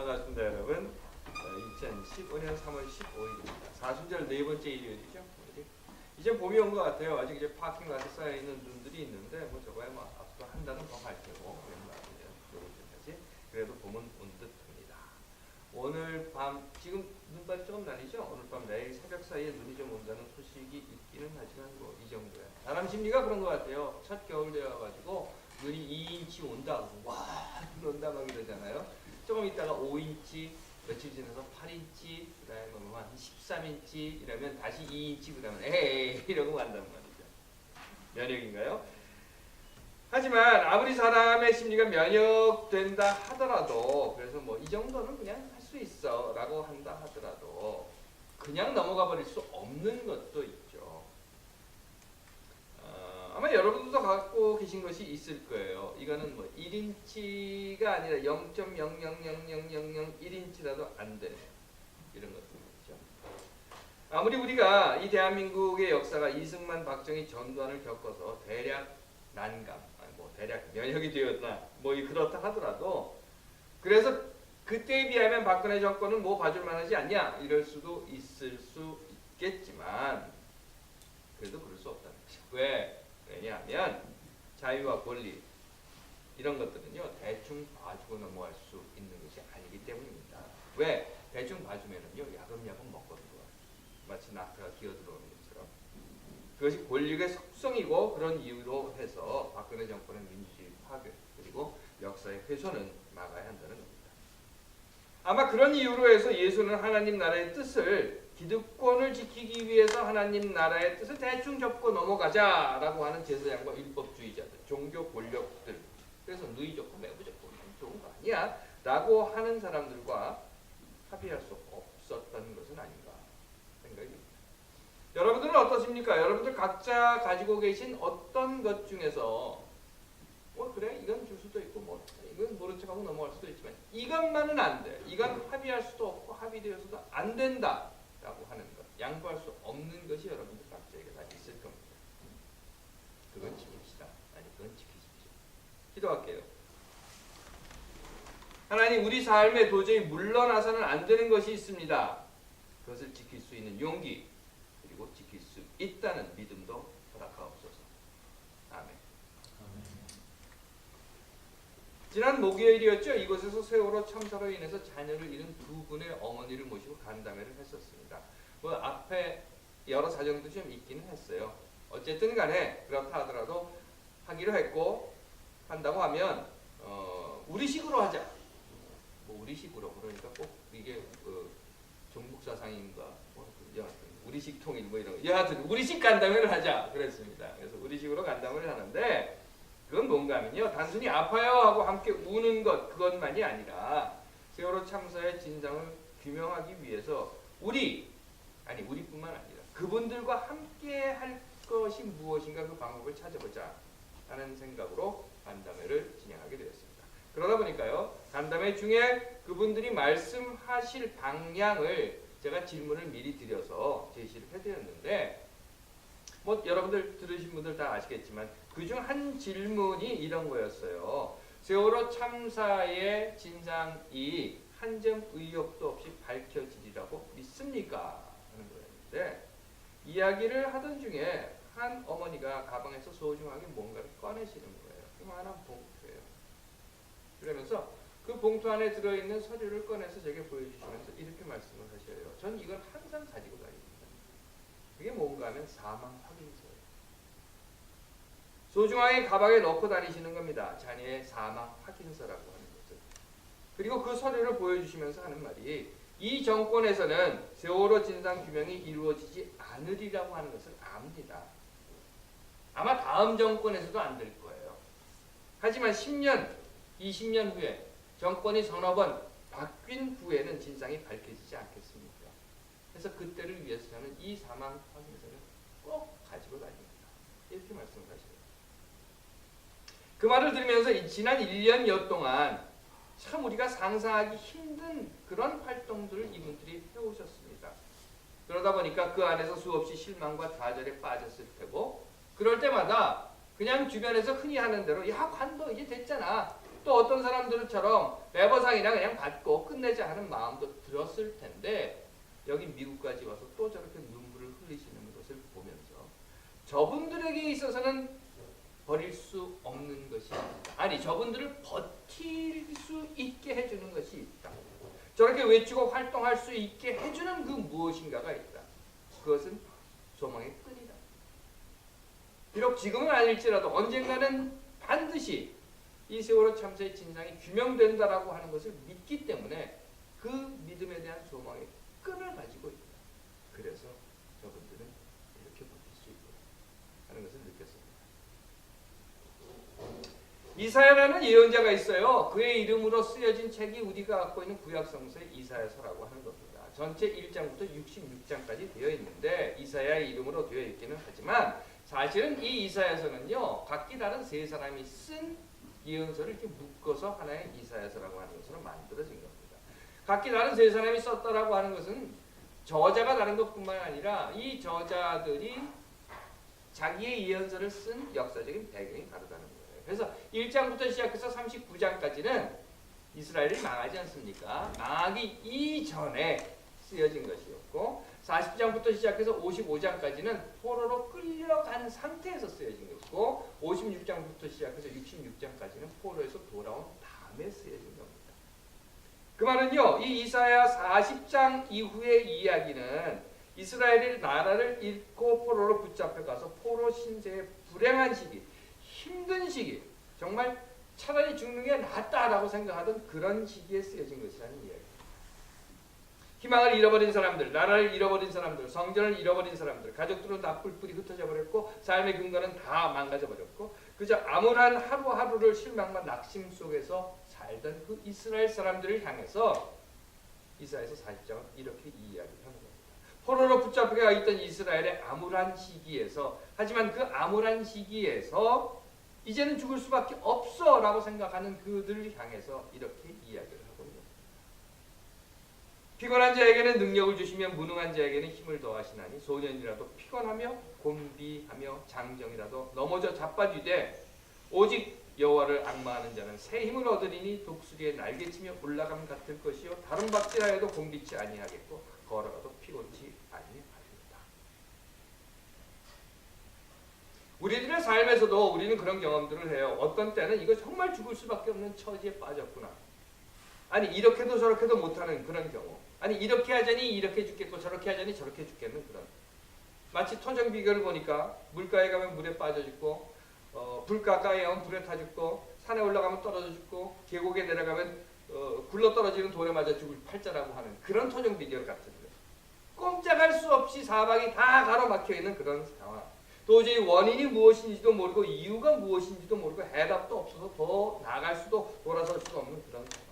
반갑습니다, 여러분. 2015년 3월 15일입니다. 사순절 네 번째 일요일이죠. 이제 봄이 온 것 같아요. 아직 이제 파킹라트 쌓여 있는 눈들이 있는데 뭐 저거야 뭐 앞으로 한 달은 더 갈 테고 요즘까지 그래도 봄은 온 듯합니다. 오늘 밤 지금 눈발이 조금 날리죠. 오늘 밤 내일 새벽 사이에 눈이 좀 온다는 소식이 있기는 하지만 뭐 이 정도야. 사람 심리가 그런 것 같아요. 첫 겨울 되어가지고 눈이 2인치 온다. 와, 눈 온다 막 이러잖아요. 조금 있다가 5인치, 며칠 지나서 8인치, 그다음에 뭐 한 13인치 이러면 다시 2인치, 그러면 에이 이러고 간단 말이죠. 면역인가요? 하지만 아무리 사람의 심리가 면역된다 하더라도, 그래서 뭐 이 정도는 그냥 할 수 있어 라고 한다 하더라도 그냥 넘어가 버릴 수 없는 것도 있죠. 아마 여러분들도 갖고 계신 것이 있을 거예요. 이거는 뭐 1인치가 아니라 0.00000001인치라도 안 되는 이런 것들이죠. 아무리 우리가 이 대한민국의 역사가 이승만, 박정희, 전두환을 겪어서 대략 난감, 뭐 대략 면역이 되었나 뭐 그렇다 하더라도, 그래서 그때에 비하면 박근혜 정권은 뭐 봐줄 만하지 않냐 이럴 수도 있을 수 있겠지만 그래도 그럴 수 없다는 거죠. 왜냐하면 자유와 권리 이런 것들은요 대충 봐주고 넘어갈 수 있는 것이 아니기 때문입니다. 왜? 대충 봐주면은요 야금야금 먹거든요. 마치 낙타가 기어들어오는 것처럼. 그것이 권력의 속성이고, 그런 이유로 해서 박근혜 정권의 민주주의 파괴 그리고 역사의 훼손은 막아야 한다는 겁니다. 아마 그런 이유로 해서 예수는 하나님 나라의 뜻을, 기득권을 지키기 위해서 하나님 나라의 뜻을 대충 접고 넘어가자라고 하는 제사장과 율법주의자들, 종교 권력들, 그래서 누이 좋고 매부 좋고 좋은 거 아니야 라고 하는 사람들과 합의할 수 없었던 것은 아닌가 생각이 듭니다. 여러분들은 어떻습니까? 여러분들 각자 가지고 계신 어떤 것 중에서 뭐 그래 이건 줄 수도 있고 뭐 이건 모른 척하고 넘어갈 수도 있지만 이것만은 안 돼, 이건 합의할 수도 없고 합의되어서도 안 된다 라고 하는 것, 양보할 수 없는 것이 여러분들 각자에게 다 있을 겁니다. 그건 지킵시다. 아니 그건 지키십시오. 기도할게요. 하나님, 우리 삶에 도저히 물러나서는 안 되는 것이 있습니다. 그것을 지킬 수 있는 용기, 그리고 지킬 수 있다는 믿음도 허락하옵소서. 아멘. 지난 목요일이었죠. 이곳에서 세월호 참사로 인해서 자녀를 잃은 두 분의 어머니를 모시고 간담회를 했었습니다. 뭐 앞에 여러 사정도 좀 있기는 했어요. 어쨌든 간에 그렇다 하더라도 하기로 했고, 한다고 하면 우리식으로 하자. 뭐 우리식으로, 그러니까 꼭 이게 종북사상인가 뭐 여하튼 우리식 통일 뭐 이런 거, 여하튼 우리식 간담회를 하자 그랬습니다. 그래서 우리식으로 간담회를 하는데, 그건 뭔가 하면요, 단순히 아파요 하고 함께 우는 것, 그것만이 아니라 세월호 참사의 진상을 규명하기 위해서 우리뿐만 아니라 그분들과 함께 할 것이 무엇인가, 그 방법을 찾아보자 하는 생각으로 간담회를 진행하게 되었습니다. 그러다 보니까요, 간담회 중에 그분들이 말씀하실 방향을 제가 질문을 미리 드려서 제시를 해드렸는데, 뭐 여러분들 들으신 분들 다 아시겠지만 그중 한 질문이 이런 거였어요. 세월호 참사의 진상이 한 점 의혹도 없이 밝혀지리라고 믿습니까? 하는 거였는데, 이야기를 하던 중에 한 어머니가 가방에서 소중하게 뭔가를 꺼내시는 거예요. 이만한 봉투예요. 그러면서 그 봉투 안에 들어있는 서류를 꺼내서 제게 보여주시면서 이렇게 말씀을 하셔요. 전 이걸 항상 가지고 다닙니다. 그게 뭔가 하면 사망 확인서예요. 소중하게 가방에 넣고 다니시는 겁니다. 자녀의 사망 확인서라고 하는 것을. 그리고 그 서류를 보여주시면서 하는 말이, 이 정권에서는 세월호 진상 규명이 이루어지지 않으리라고 하는 것을 압니다. 아마 다음 정권에서도 안 될 거예요. 하지만 10년, 20년 후에 정권이 서너 번 바뀐 후에는 진상이 밝혀지지 않겠습니까? 그래서 그때를 위해서 저는 이 사망 확인서를 꼭 가지고 다닙니다. 이렇게 말씀을 하셔요. 그 말을 들으면서 지난 1년여 동안 참 우리가 상상하기 힘든 그런 활동들을 이분들이 해오셨습니다. 그러다 보니까 그 안에서 수없이 실망과 좌절에 빠졌을 테고, 그럴 때마다 그냥 주변에서 흔히 하는 대로 야 관도 이제 됐잖아, 또 어떤 사람들처럼 매버상이나 그냥 받고 끝내자 하는 마음도 들었을 텐데 여기 미국까지 와서 또 저렇게 눈물을 흘리시는 것을 보면서 저분들에게 있어서는 버릴 수 없는 것이 있다. 아니 저분들을 버틸 수 있게 해주는 것이 있다. 저렇게 외치고 활동할 수 있게 해주는 그 무엇인가가 있다. 그것은 소망의 끈이다. 비록 지금은 아닐지라도 언젠가는 반드시 이 세월호 참사의 진상이 규명된다라고 하는 것을 믿기 때문에 그 믿음에 대한 소망의 끈을 가지고 있다. 그래서 저분들은 이렇게 버틸 수 있구나 하는 것을 느꼈습니다. 이사야라는 예언자가 있어요. 그의 이름으로 쓰여진 책이 우리가 갖고 있는 구약성서의 이사야서라고 하는 겁니다. 전체 1장부터 66장까지 되어 있는데 이사야의 이름으로 되어 있기는 하지만 사실은 이 이사야서는요. 각기 다른 세 사람이 쓴 예언서를 이렇게 묶어서 하나의 이사야서라고 하는 것으로 만들어진 겁니다. 각기 다른 세 사람이 썼다라고 하는 것은 저자가 다른 것뿐만 아니라 이 저자들이 자기의 예언서를 쓴 역사적인 배경이 다르다는 거예요. 그래서 1장부터 시작해서 39장까지는 이스라엘이 망하지 않습니까? 망하기 이전에 쓰여진 것이었고 40장부터 시작해서 55장까지는 포로로 끌려간 상태에서 쓰여진 것이고 56장부터 시작해서 66장까지는 포로에서 돌아온 다음에 쓰여진 겁니다. 그 말은요. 이 이사야 40장 이후의 이야기는 이스라엘이 나라를 잃고 포로로 붙잡혀가서 포로 신세의 불행한 시기, 힘든 시기, 정말 차라리 죽는 게 낫다라고 생각하던 그런 시기에 쓰여진 것이라는 이야기입니다. 희망을 잃어버린 사람들, 나라를 잃어버린 사람들, 성전을 잃어버린 사람들, 가족들은 다 뿔뿔이 흩어져 버렸고 삶의 근거는 다 망가져 버렸고 그저 암울한 하루하루를 실망과 낙심 속에서 살던 그 이스라엘 사람들을 향해서 이사야서 40장은 이렇게 이야기하는 겁니다. 포로로 붙잡혀 있던 이스라엘의 암울한 시기에서 하지만 그 암울한 시기에서 이제는 죽을 수밖에 없어 라고 생각하는 그들을 향해서 이렇게 이야기를 하고 있는 겁니다. 피곤한 자에게는 능력을 주시며 무능한 자에게는 힘을 더하시나니 소년이라도 피곤하며 곤비하며 장정이라도 넘어져 자빠지되 오직 여호와를 앙망하는 자는 새 힘을 얻으리니 독수리의 날개치며 올라감 같을 것이요 다른 박질하여도 곤비치 아니하겠고 걸어가도 피곤치 아니하리로다. 우리들의 삶에서도 우리는 그런 경험들을 해요. 어떤 때는 이거 정말 죽을 수밖에 없는 처지에 빠졌구나. 아니 이렇게도 저렇게도 못하는 그런 경우. 아니 이렇게 하자니 이렇게 죽겠고 저렇게 하자니 저렇게 죽겠는 그런. 마치 토정 비결을 보니까 물가에 가면 물에 빠져 죽고 불 가까이에 오면 불에 타 죽고 산에 올라가면 떨어져 죽고 계곡에 내려가면 굴러 떨어지는 돌에 맞아 죽을 팔자라고 하는 그런 토정 비결 같은 거. 꼼짝할 수 없이 사방이 다 가로막혀 있는 그런 상황. 도저히 원인이 무엇인지도 모르고 이유가 무엇인지도 모르고 해답도 없어서 더 나아갈 수도 돌아설 수도 없는 그런 상황.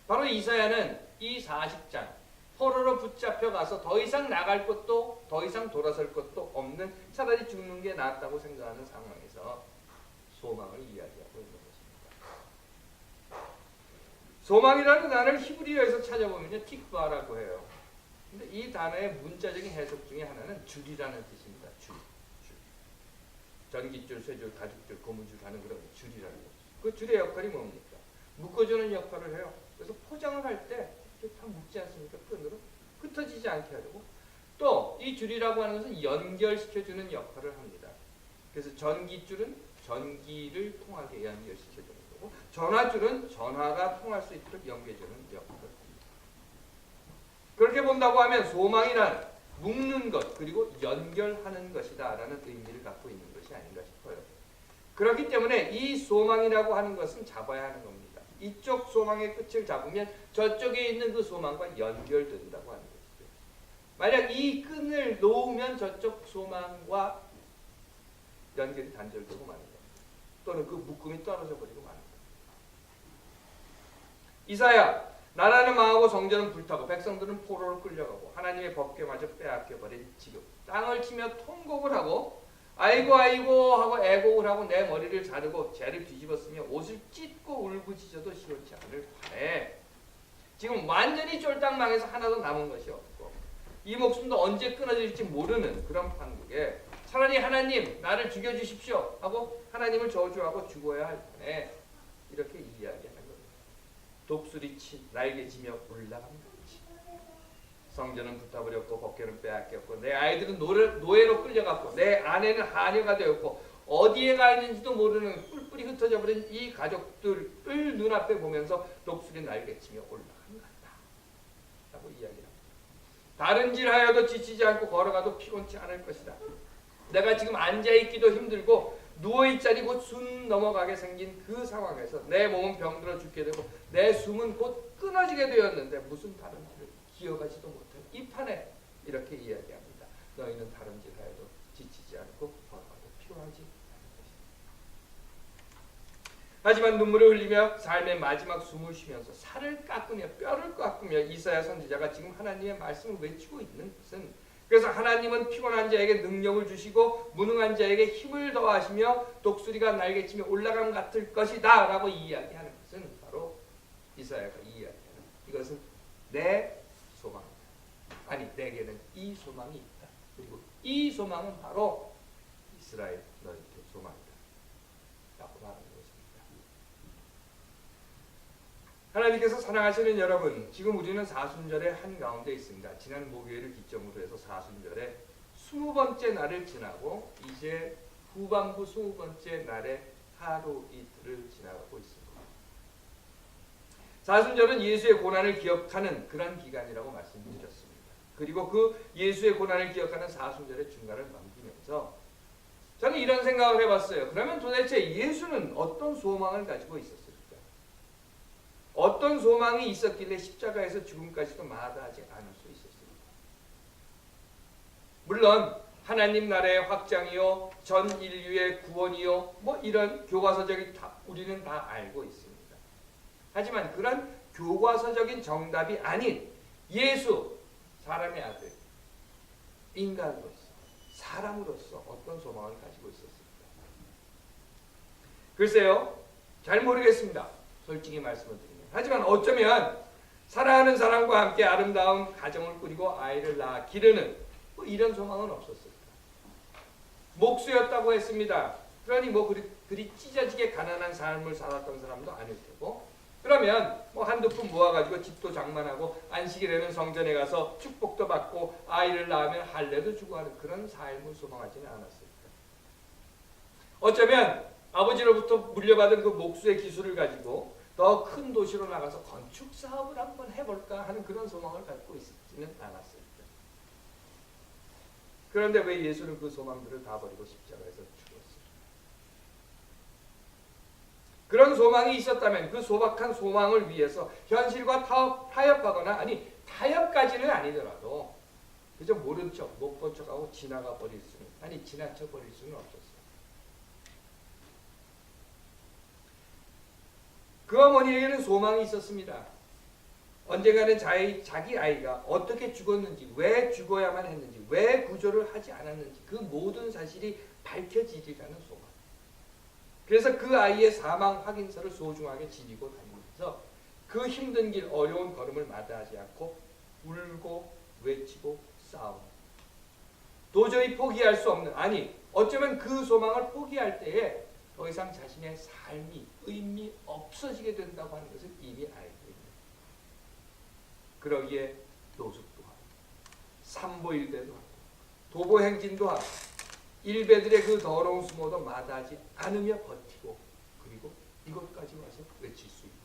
바로 이사야는 이 40장 포로로 붙잡혀 가서 더 이상 나갈 것도 더 이상 돌아설 것도 없는 차라리 죽는 게 낫다고 생각하는 상황에서 소망을 이야기하고 있는 것입니다. 소망이라는 단어를 히브리어에서 찾아보면요 티크바라고 해요. 근데 이 단어의 문자적인 해석 중에 하나는 줄이라는 뜻입니다. 줄. 전깃줄, 쇠줄, 가죽줄, 고무줄 하는 그런 줄이라는 거죠. 그 줄의 역할이 뭡니까? 묶어주는 역할을 해요. 그래서 포장을 할 때 이렇게 다 묶지 않습니까? 끈으로 흩어지지 않게 하려고. 또 이 줄이라고 하는 것은 연결시켜주는 역할을 합니다. 그래서 전깃줄은 전기를 통하게 연결시켜주는 거고 전화줄은 전화가 통할 수 있도록 연결해주는 역할을 합니다. 그렇게 본다고 하면 소망이란 묶는 것 그리고 연결하는 것이다 라는 의미를 갖고 있는 것이 아닌가 싶어요. 그렇기 때문에 이 소망이라고 하는 것은 잡아야 하는 겁니다. 이쪽 소망의 끝을 잡으면 저쪽에 있는 그 소망과 연결된다고 하는 것이죠. 만약 이 끈을 놓으면 저쪽 소망과 연결이 단절되고 마는 겁니다. 또는 그 묶음이 떨어져 버리고 마는 겁니다. 이사야, 나라는 망하고 성전은 불타고 백성들은 포로로 끌려가고 하나님의 법궤마저 빼앗겨버린 지금 땅을 치며 통곡을 하고 아이고 아이고 하고 애곡을 하고 내 머리를 자르고 죄를 뒤집었으며 옷을 찢고 울부짖어도 시원치 않을 판에 지금 완전히 쫄딱 망해서 하나도 남은 것이 없고 이 목숨도 언제 끊어질지 모르는 그런 판국에 차라리 하나님 나를 죽여주십시오 하고 하나님을 저주하고 죽어야 할 판에 이렇게 이야기하는 겁니다. 독수리 날개치며 올라갑니다. 성전은 불타버렸고 법궤는 빼앗겼고 내 아이들은 노예로 끌려갔고 내 아내는 하녀가 되었고 어디에 가 있는지도 모르는 뿔뿔이 흩어져 버린 이 가족들을 눈앞에 보면서 독수리 날개치며 올라간 것이다 라고 이야기합니다. 다른질하여도 지치지 않고 걸어가도 피곤치 않을 것이다. 내가 지금 앉아있기도 힘들고 누워있자니 곧 숨 넘어가게 생긴 그 상황에서 내 몸은 병들어 죽게 되고 내 숨은 곧 끊어지게 되었는데 무슨 다른질을 기어가지도 못해 이 판에 이렇게 이야기합니다. 너희는 다른질하여도 지치지 않고 걸어가도 피곤하지 않을 것이다. 하지만 눈물을 흘리며 삶의 마지막 숨을 쉬면서 살을 깎으며 뼈를 깎으며 이사야 선지자가 지금 하나님의 말씀을 외치고 있는 것은 그래서 하나님은 피곤한 자에게 능력을 주시고 무능한 자에게 힘을 더하시며 독수리가 날개치며 올라감 같을 것이다 라고 이야기하는 것은 바로 이사야가 이야기하는 이것은 내 소망이다. 아니 내게는 이 소망이 있다. 그리고 이 소망은 바로 이스라엘 너희의 소망이다 라고 말하는 것입니다. 하나님께서 사랑하시는 여러분, 지금 우리는 사순절의 한가운데 있습니다. 지난 목요일을 기점으로 해서 사순절의 20번째 날을 지나고 이제 후반부 20번째 날의 하루 이틀을 지나가고 있습니다. 사순절은 예수의 고난을 기억하는 그런 기간이라고 말씀드렸습니다. 그리고 그 예수의 고난을 기억하는 사순절의 중간을 넘기면서 저는 이런 생각을 해봤어요. 그러면 도대체 예수는 어떤 소망을 가지고 있었을까? 어떤 소망이 있었길래 십자가에서 죽음까지도 마다하지 않을 수 있었을까? 물론 하나님 나라의 확장이요, 전 인류의 구원이요, 뭐 이런 교과서적인 우리는 다 알고 있습니다. 하지만 그런 교과서적인 정답이 아닌 예수, 사람의 아들, 인간으로서, 사람으로서 어떤 소망을 가지고 있었습니까? 글쎄요, 잘 모르겠습니다. 솔직히 말씀을 드리면. 하지만 어쩌면 사랑하는 사람과 함께 아름다운 가정을 꾸리고 아이를 낳아 기르는 뭐 이런 소망은 없었을까? 목수였다고 했습니다. 그러니 뭐 그리 찢어지게 가난한 삶을 살았던 사람도 아닐 테고 그러면 뭐 한두 푼 모아가지고 집도 장만하고 안식일에는 성전에 가서 축복도 받고 아이를 낳으면 할례도 주고 하는 그런 삶을 소망하지는 않았을까? 어쩌면 아버지로부터 물려받은 그 목수의 기술을 가지고 더 큰 도시로 나가서 건축 사업을 한번 해볼까 하는 그런 소망을 갖고 있지는 않았을까? 그런데 왜 예수는 그 소망들을 다 버리고 십자가에서 죽었을까? 그런 소망이 있었다면 그 소박한 소망을 위해서 현실과 타협하거나 아니 타협까지는 아니더라도 그저 모른 척, 못 본 척하고 지나가 버릴 수는 아니 지나쳐 버릴 수는 없었어요. 그 어머니에게는 소망이 있었습니다. 언젠가는 자기 아이가 어떻게 죽었는지, 왜 죽어야만 했는지, 왜 구조를 하지 않았는지 그 모든 사실이 밝혀지리라는 소망. 그래서 그 아이의 사망 확인서를 소중하게 지니고 다니면서 그 힘든 길, 어려운 걸음을 마다하지 않고 울고 외치고 싸우고 도저히 포기할 수 없는, 아니 어쩌면 그 소망을 포기할 때에 더 이상 자신의 삶이 의미 없어지게 된다고 하는 것을 이미 알고 있는. 그러기에 노숙도 하고 삼보일배도 하고 도보행진도 하고 일베들의 그 더러운 수모도 마다하지 않으며 버티고 그리고 이것까지 와서 외칠 수 있고.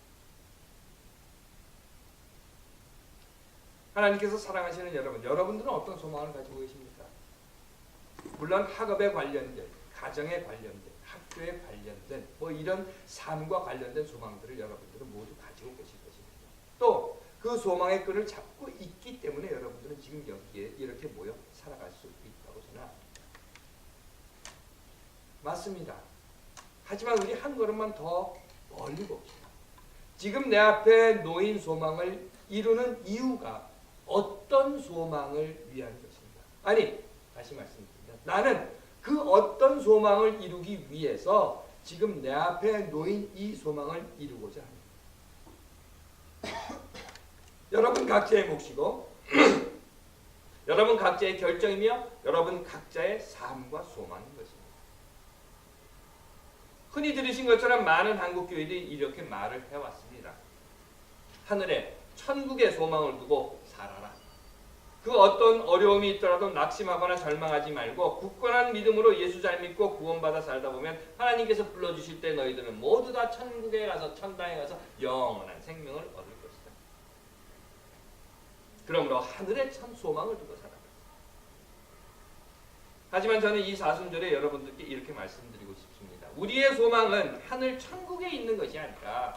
하나님께서 사랑하시는 여러분, 여러분들은 어떤 소망을 가지고 계십니까? 물론 학업에 관련된, 가정에 관련된, 학교에 관련된 뭐 이런 삶과 관련된 소망들을 여러분들은 모두 가지고 계실 것입니다. 또 그 소망의 끈을 잡고 있기 때문에 여러분들은 지금 여기에 이렇게 모여 살아갈 수 있다고 저는 압니다. 맞습니다. 하지만 우리 한 걸음만 더 멀리 봅시다. 지금 내 앞에 놓인 소망을 이루는 이유가 어떤 소망을 위한 것입니다. 아니, 다시 말씀드립니다. 나는 그 어떤 소망을 이루기 위해서 지금 내 앞에 놓인 이 소망을 이루고자 합니다. 여러분 각자의 몫이고 여러분 각자의 결정이며 여러분 각자의 삶과 소망인 것입니다. 흔히 들으신 것처럼 많은 한국 교회들이 이렇게 말을 해왔습니다. 하늘에 천국의 소망을 두고 살아라. 그 어떤 어려움이 있더라도 낙심하거나 절망하지 말고 굳건한 믿음으로 예수 잘 믿고 구원받아 살다 보면 하나님께서 불러주실 때 너희들은 모두 다 천국에 가서 천당에 가서 영원한 생명을 얻을 것이다. 그러므로 하늘의 천 소망을 두고 살아라. 하지만 저는 이 사순절에 여러분들께 이렇게 말씀드리고 싶습니다. 우리의 소망은 하늘 천국에 있는 것이 아니라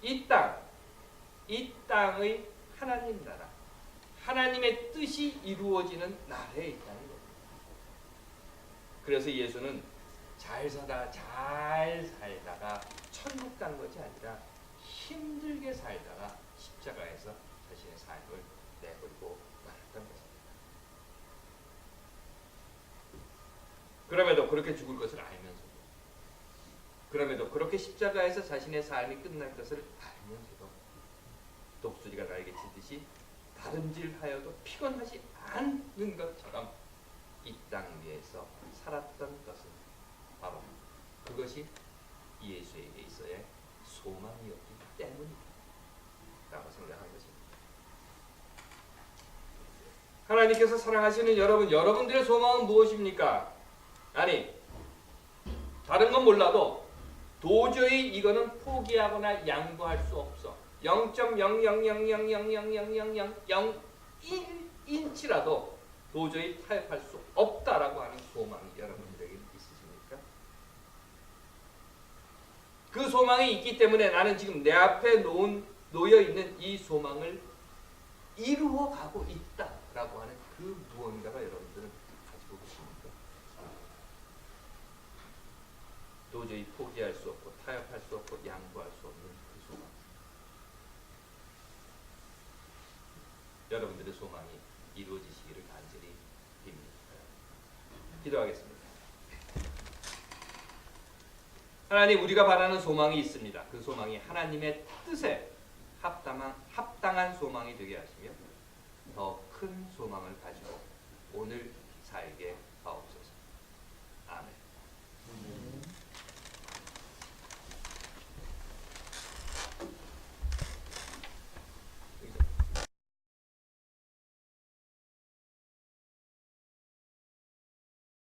이 땅의 하나님 나라, 하나님의 뜻이 이루어지는 나라에 있다는 겁니다. 그래서 예수는 잘 살다가 천국 간 것이 아니라 힘들게 살다가 십자가에서 자신의 삶을 내버리고 말았던 것입니다. 그럼에도 그렇게 죽을 것을 알면서도, 그럼에도 그렇게 십자가에서 자신의 삶이 끝날 것을 알면서도 독수리가 날개 치듯이 다름질하여도 피곤하지 않는 것처럼 이 땅 위에서 살았던 것은 바로 그것이 예수에게 있어의 소망이었기 때문이다 라고 생각한 것입니다. 하나님께서 사랑하시는 여러분들의 소망은 무엇입니까? 아니, 다른 건 몰라도 도저히 이거는 포기하거나 양보할 수 없어. 0.000000001인치라도 도저히 타협할 수 없다라고 하는 소망이 여러분들에게 있으십니까? 그 소망이 있기 때문에 나는 지금 내 앞에 놓여 있는 이 소망을 이루어가고 있다라고 하는 그 무언가가 여러분들은 가지고 계십니까? 도저히 포기할 수 없고 타협할 수 없고 양보할 수 없는 그 소망. 여러분들의 소망이 이루어지시기를 간절히 빕니다. 기도하겠습니다. 하나님, 우리가 바라는 소망이 있습니다. 그 소망이 하나님의 뜻에 합당한 소망이 되게 하시며 더 큰 소망을 가지고 오늘 살게